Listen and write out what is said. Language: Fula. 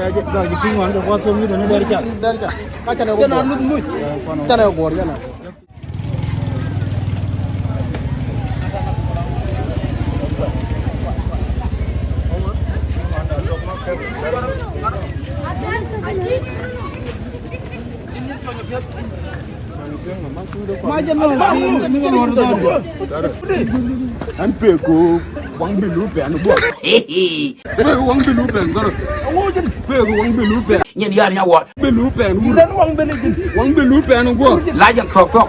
dah jikin wan tu buat suami tu ni dari cak. Kaca nak gor. Kaca nak gor je nak. Macam mana? Ni gor tu juga. Ampe ko wang bilu pen bo. Pe wang bilu pen daro. Pe wang bilu pen. Nhìn ra nhau what? Bilu pen. Dan wang beli. Wang bilu pen bo. Lá dân thọc thọc.